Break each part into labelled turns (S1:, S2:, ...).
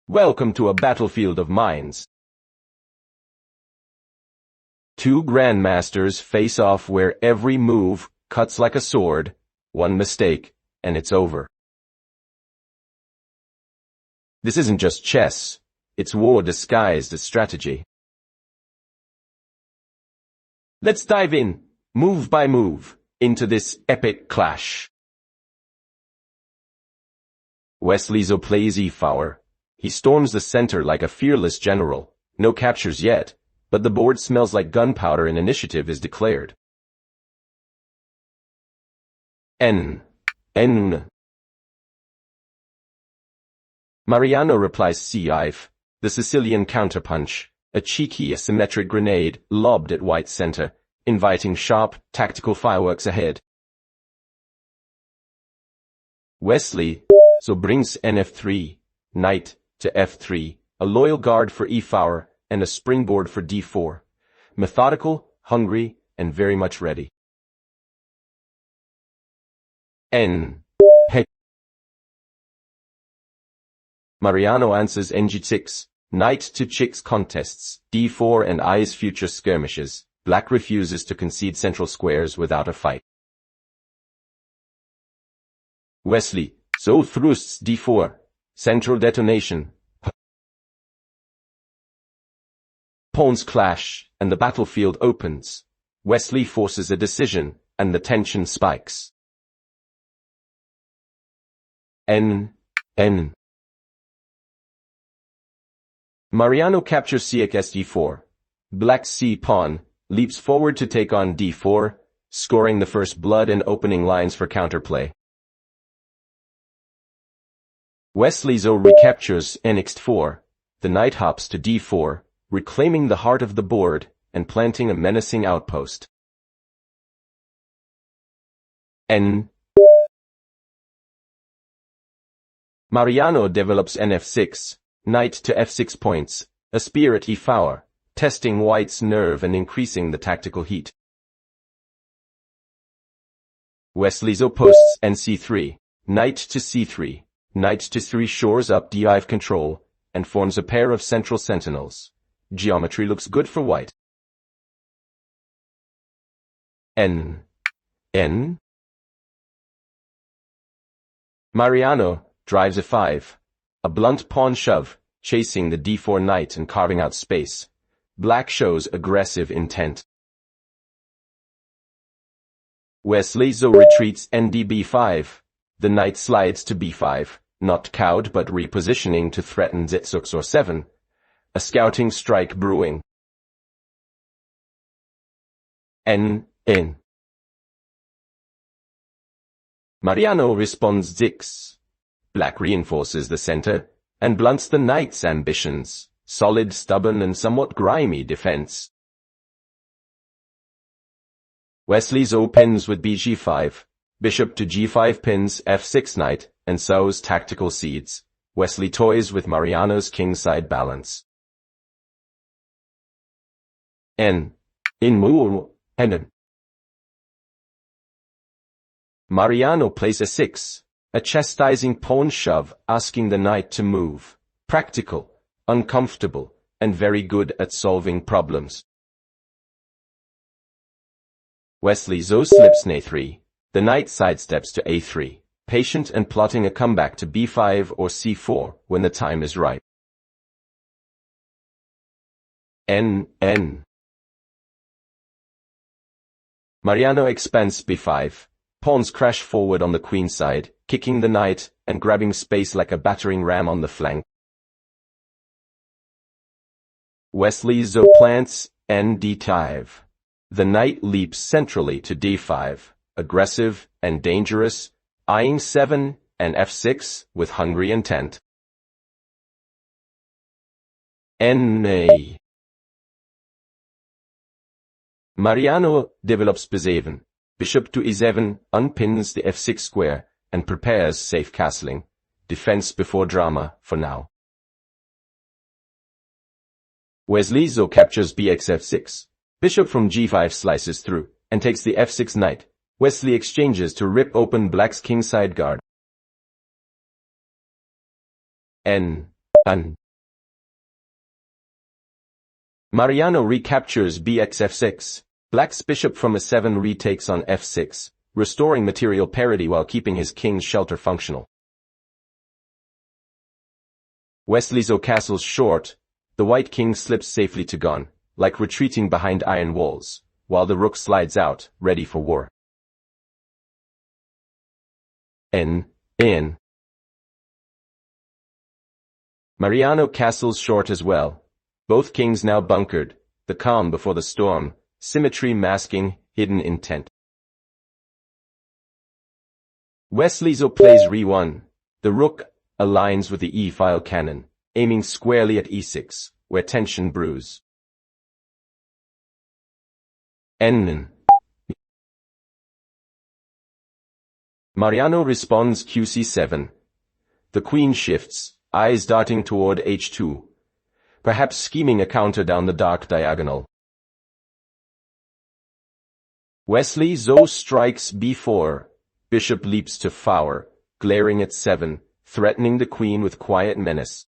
S1: Welcome to a battlefield of minds. Two grandmasters face off where every move cuts like a sword, one mistake, and it's over. This isn't just chess, it's war disguised as strategy. Let's dive in, move by move, into this epic clash. Wesley So plays e4. He storms the center like a fearless general. No captures yet, but the board smells like gunpowder and initiative is declared. N. Mariano replies C5, the Sicilian counterpunch, a cheeky asymmetric grenade lobbed at white's center, inviting sharp, tactical fireworks ahead. Wesley So brings NF3, knight to F3, a loyal guard for E4, and a springboard for D4. Methodical, hungry, and very much ready. N. Mariano answers NG6, knight to chicks contests, D4 and I's future skirmishes. Black refuses to concede central squares without a fight. Wesley So thrusts D4, central detonation. Pawns clash, and the battlefield opens. Wesley forces a decision, and the tension spikes. N. Mariano captures CX D4. Black C pawn leaps forward to take on D4, scoring the first blood and opening lines for counterplay. Wesley So recaptures NX4. The knight hops to D4, reclaiming the heart of the board and planting a menacing outpost. N. Mariano develops NF6, knight to F6 points, a spear at E4, testing white's nerve and increasing the tactical heat. Wesley So posts NC3, knight to C3, knight to 3 shores up D5 control, and forms a pair of central sentinels. Geometry looks good for white. N. Mariano drives A5, a blunt pawn shove, chasing the D4 knight and carving out space. Black shows aggressive intent. Wesley So retreats NDB5. The knight slides to B5, not cowed but repositioning to threaten Z6 or 7. A scouting strike brewing. N. Mariano responds Z6. Black reinforces the center and blunts the knight's ambitions. Solid, stubborn, and somewhat grimy defense. Wesley So pins with BG5. Bishop to G5 pins F6 knight, and sows tactical seeds. Wesley toys with Mariano's kingside balance. N. Mariano plays A6, a chastising pawn shove asking the knight to move. Practical, uncomfortable, and very good at solving problems. Wesley So slips A3. The knight sidesteps to A3, patient and plotting a comeback to B5 or C4 when the time is right. N. Mariano expands B5. Pawns crash forward on the queen side, kicking the knight and grabbing space like a battering ram on the flank. Wesley So plants ND5. The knight leaps centrally to D5, aggressive and dangerous, eyeing 7 and F6 with hungry intent. NA. Mariano develops B7. Bishop to E7 unpins the F6 square and prepares safe castling. Defense before drama for now. Wesley So captures BXF6. Bishop from G5 slices through and takes the F6 knight. Wesley exchanges to rip open Black's kingside guard. N. An. Mariano recaptures bxf6. Black's bishop from a7 retakes on f6, restoring material parity while keeping his king's shelter functional. Wesley So castles short. The white king slips safely to gone, like retreating behind iron walls, while the rook slides out, ready for war. N. Mariano castles short as well. Both kings now bunkered, the calm before the storm, symmetry masking hidden intent. Wesley So plays re1. The rook aligns with the e-file cannon, aiming squarely at e6, where tension brews. N. Mariano responds qc7. The queen shifts, eyes darting toward h2, perhaps scheming a counter down the dark diagonal. Wesley So strikes b4. Bishop leaps to fowler, glaring at 7, threatening the queen with quiet menace.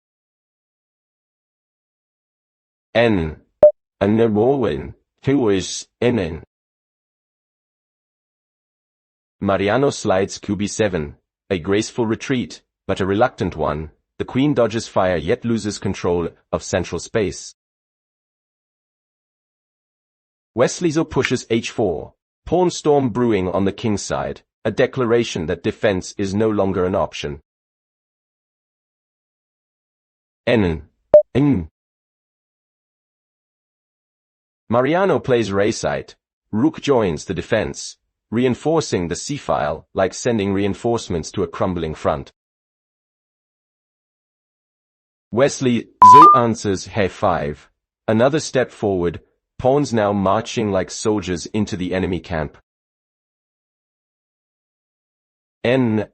S1: N. Who is N. Mariano slides qb7, a graceful retreat, but a reluctant one. The queen dodges fire yet loses control of central space. Wesley So pushes h4, pawn storm brewing on the kingside, a declaration that defense is no longer an option. N. Mariano plays rayside. Rook joins the defense, reinforcing the c-file like sending reinforcements to a crumbling front. Wesley So answers h5. Another step forward, pawns now marching like soldiers into the enemy camp. N.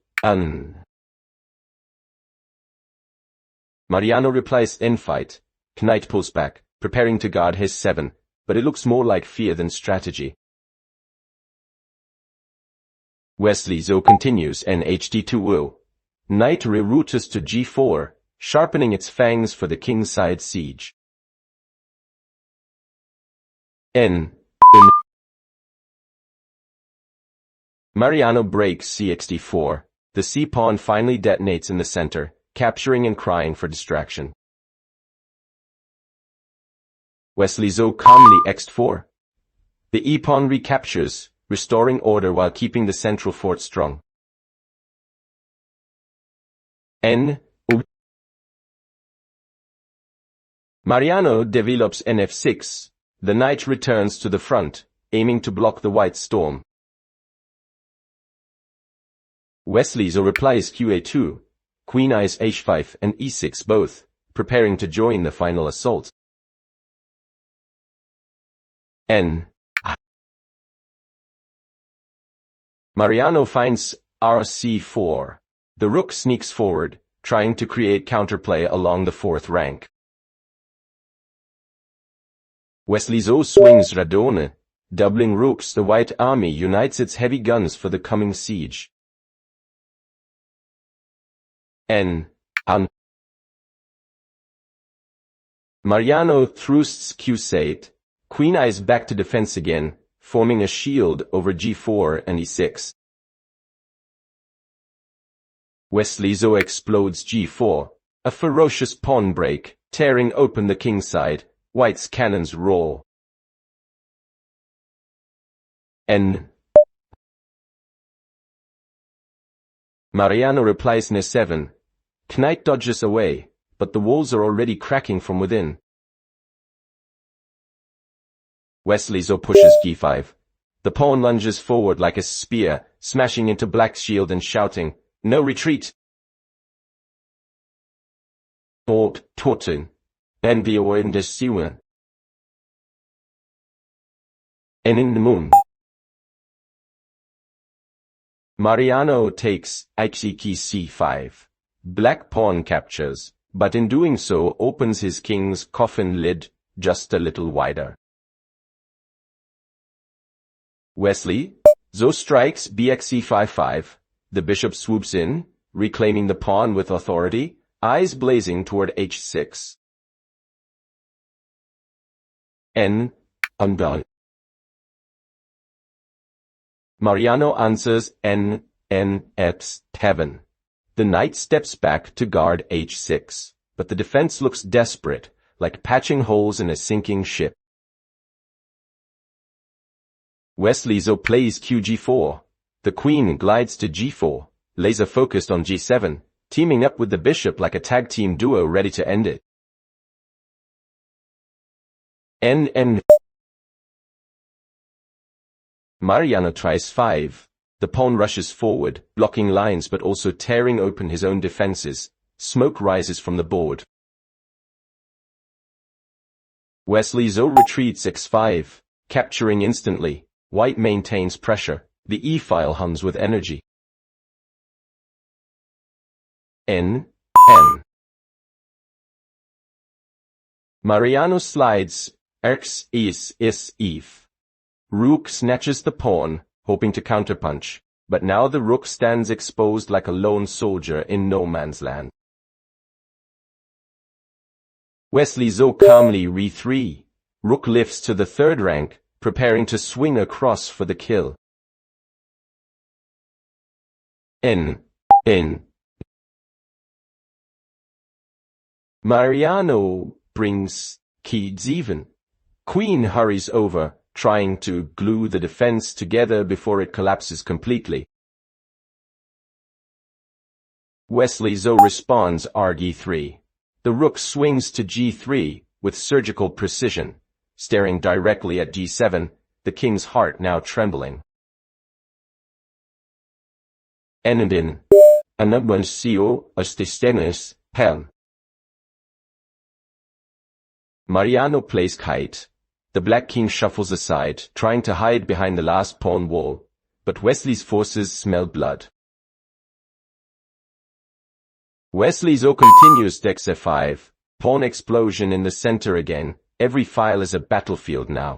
S1: Mariano replies n-fight. Knight pulls back, preparing to guard his 7, but it looks more like fear than strategy. Wesley So continues nhd2. Knight reroutes to g4, sharpening its fangs for the kingside siege. N. Mariano breaks cxd4. The c-pawn finally detonates in the center, capturing and crying for distraction. Wesley So calmly x4. The e-pawn recaptures, restoring order while keeping the central fort strong. N. Mariano develops nf6. The knight returns to the front, aiming to block the white storm. Wesley So replies qa2. Queen eyes h5 and e6 both, preparing to join the final assault. N. Mariano finds rc4. The rook sneaks forward, trying to create counterplay along the fourth rank. Wesley So swings radone. Doubling rooks, the white army unites its heavy guns for the coming siege. N. Mariano thrusts q8. Queen eyes back to defense again, forming a shield over g4 and e6. Wesley So explodes g4, a ferocious pawn break, tearing open the kingside. White's cannons roar. N. Mariano replies n7. Knight dodges away, but the walls are already cracking from within. Wesley So pushes g5. The pawn lunges forward like a spear, smashing into Black's shield and shouting, "No retreat!" Torten. NBO in the sewer. And in the moon. Mariano takes c5. Black pawn captures, but in doing so opens his king's coffin lid just a little wider. Wesley So strikes bxc5-5. The bishop swoops in, reclaiming the pawn with authority, eyes blazing toward h6. Undone. Mariano answers f7. The knight steps back to guard h6, but the defense looks desperate, like patching holes in a sinking ship. Wesley So plays qg4. The queen glides to g4, laser focused on g7, teaming up with the bishop like a tag team duo ready to end it. Mariano tries 5. The pawn rushes forward, blocking lines but also tearing open his own defenses. Smoke rises from the board. Wesley So retreats x5, capturing instantly. White maintains pressure. The e-file hums with energy. Mariano slides x is eve. Rook snatches the pawn, hoping to counterpunch, but now the rook stands exposed like a lone soldier in no man's land. Wesley So calmly re3. Rook lifts to the third rank, preparing to swing across for the kill. Mariano brings keys even. Queen hurries over, trying to glue the defense together before it collapses completely. Wesley So responds rd3. The rook swings to g3 with surgical precision, staring directly at g7, the king's heart now trembling. Mariano plays kite. The black king shuffles aside, trying to hide behind the last pawn wall, but Wesley's forces smell blood. Wesley So continues to x5, pawn explosion in the center again. Every file is a battlefield now.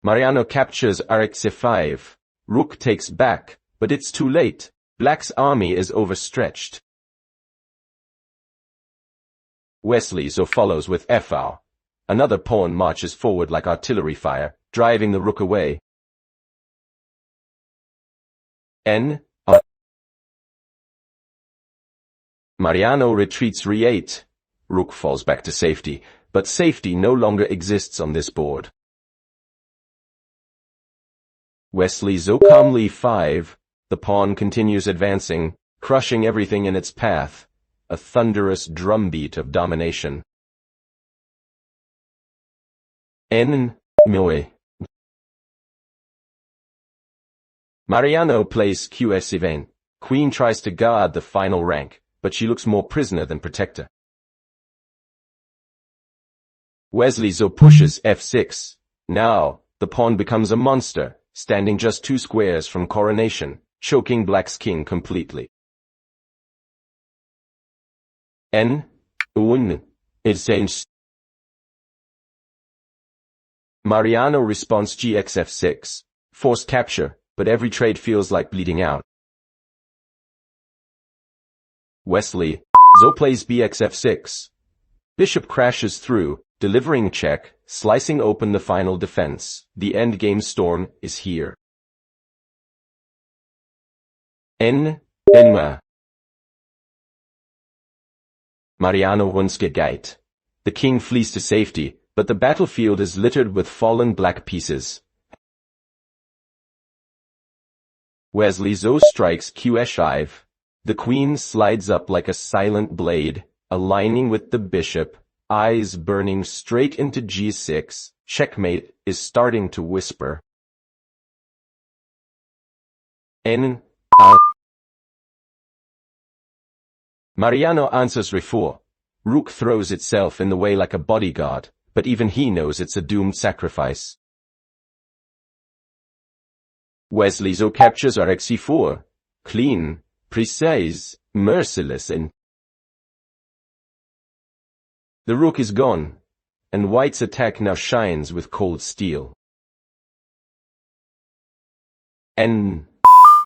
S1: Mariano captures rx5. Rook takes back, but it's too late. Black's army is overstretched. Wesley So follows with f4. Another pawn marches forward like artillery fire, driving the rook away. Mariano retreats re8. Rook falls back to safety, but safety no longer exists on this board. Wesley So calmly 5. The pawn continues advancing, crushing everything in its path. A thunderous drumbeat of domination. Mariano plays qs7. Queen tries to guard the final rank, but she looks more prisoner than protector. Wesley So pushes f6. Now, the pawn becomes a monster, standing just 2 squares from coronation, choking Black's king completely. Mariano responds gxf6. Forced capture, but every trade feels like bleeding out. Wesley So plays bxf6. Bishop crashes through, delivering check, slicing open the final defense. The endgame storm is here. Mariano wants gate. The king flees to safety, but the battlefield is littered with fallen black pieces. Wesley So strikes qs5. The queen slides up like a silent blade, aligning with the bishop, eyes burning straight into g6. Checkmate is starting to whisper. Mariano answers re4. Rook throws itself in the way like a bodyguard, but even he knows it's a doomed sacrifice. Wesley So captures rxc4. Clean, precise, merciless and the rook is gone, and White's attack now shines with cold steel. N.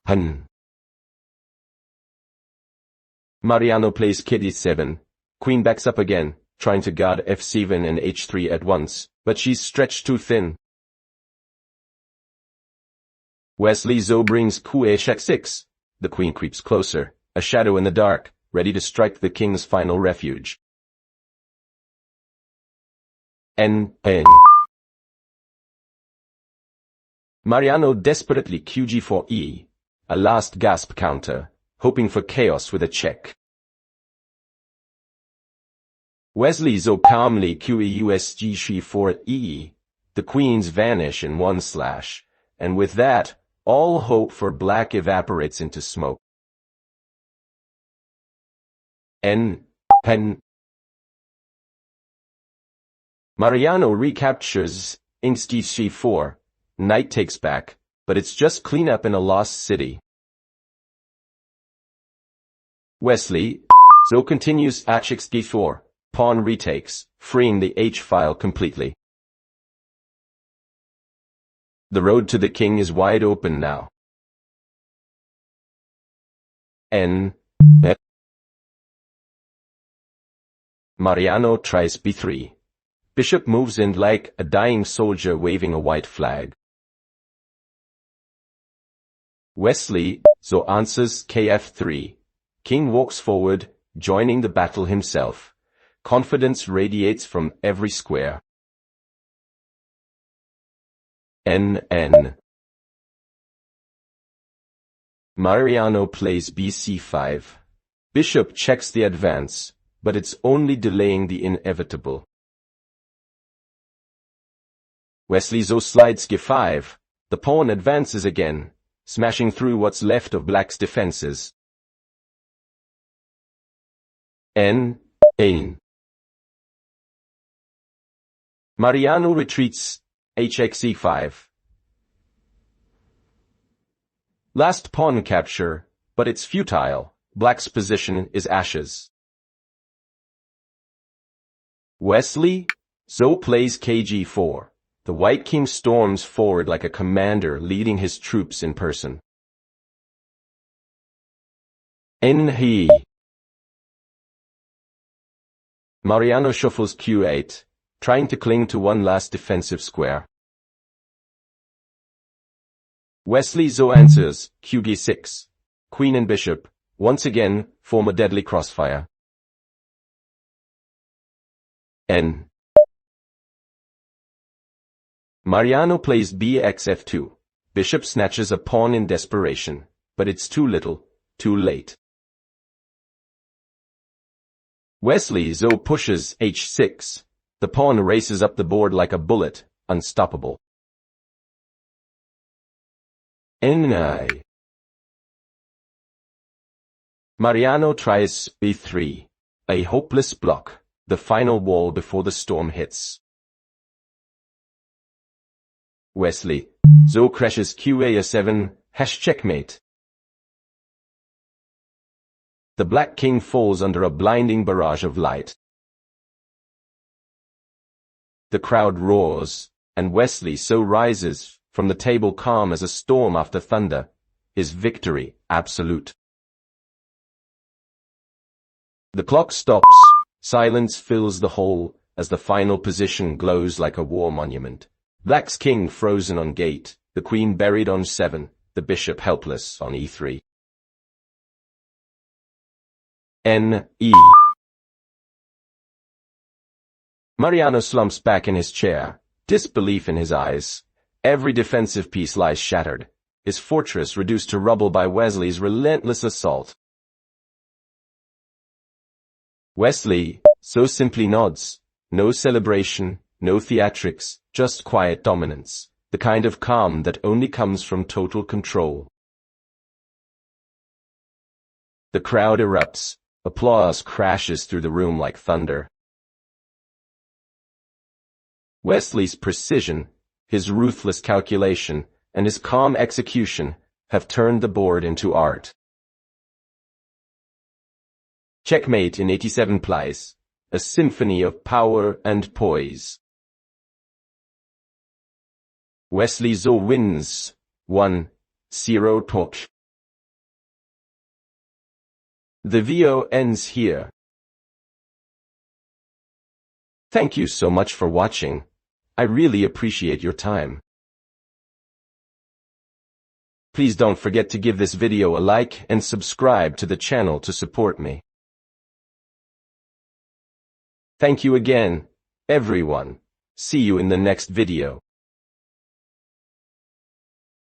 S1: Hun. Mariano plays Kid E7. Queen backs up again, trying to guard F7 and H3 at once, but she's stretched too thin. Wesley So brings Queen check 6. The queen creeps closer, a shadow in the dark, ready to strike the king's final refuge. N. Mariano desperately QG4E, a last gasp counter, hoping for chaos with a check. Wesley So calmly QEUSG4E. The queens vanish in one slash, and with that, all hope for black evaporates into smoke. N. Mariano recaptures Inst C4. Knight takes back, but it's just cleanup in a lost city. Wesley So continues H6 D4. Pawn retakes, freeing the H-file completely. The road to the king is wide open now. N. Mariano tries B3. Bishop moves in like a dying soldier waving a white flag. Wesley So answers Kf3. King walks forward, joining the battle himself. Confidence radiates from every square. N. Mariano plays BC5. Bishop checks the advance, but it's only delaying the inevitable. Wesley So slides G5. The pawn advances again, smashing through what's left of black's defenses. N. Mariano retreats HXE5. Last pawn capture, but it's futile. Black's position is ashes. Wesley So plays KG4. The white king storms forward like a commander leading his troops in person. NH. Mariano shuffles Q8, trying to cling to one last defensive square. Wesley So answers QD6. Queen and bishop, once again, form a deadly crossfire. N. Mariano plays BXF2. Bishop snatches a pawn in desperation, but it's too little, too late. Wesley So pushes H6. The pawn races up the board like a bullet, unstoppable. NI. Mariano tries B3. A hopeless block, the final wall before the storm hits. Wesley So crashes QA7, #checkmate. The black king falls under a blinding barrage of light. The crowd roars, and Wesley So rises from the table calm as a storm after thunder, his victory absolute. The clock stops, silence fills the hall as the final position glows like a war monument. Black's king frozen on gate, the queen buried on 7, the bishop helpless on E3. N.E. Mariano slumps back in his chair, disbelief in his eyes. Every defensive piece lies shattered, his fortress reduced to rubble by Wesley's relentless assault. Wesley So simply nods. No celebration, no theatrics, just quiet dominance, the kind of calm that only comes from total control. The crowd erupts. Applause crashes through the room like thunder. Wesley's precision, his ruthless calculation, and his calm execution have turned the board into art. Checkmate in 87 plies, a symphony of power and poise. Wesley So wins 1, zero touch. The video ends here. Thank you so much for watching. I really appreciate your time. Please don't forget to give this video a like and subscribe to the channel to support me. Thank you again, everyone. See you in the next video.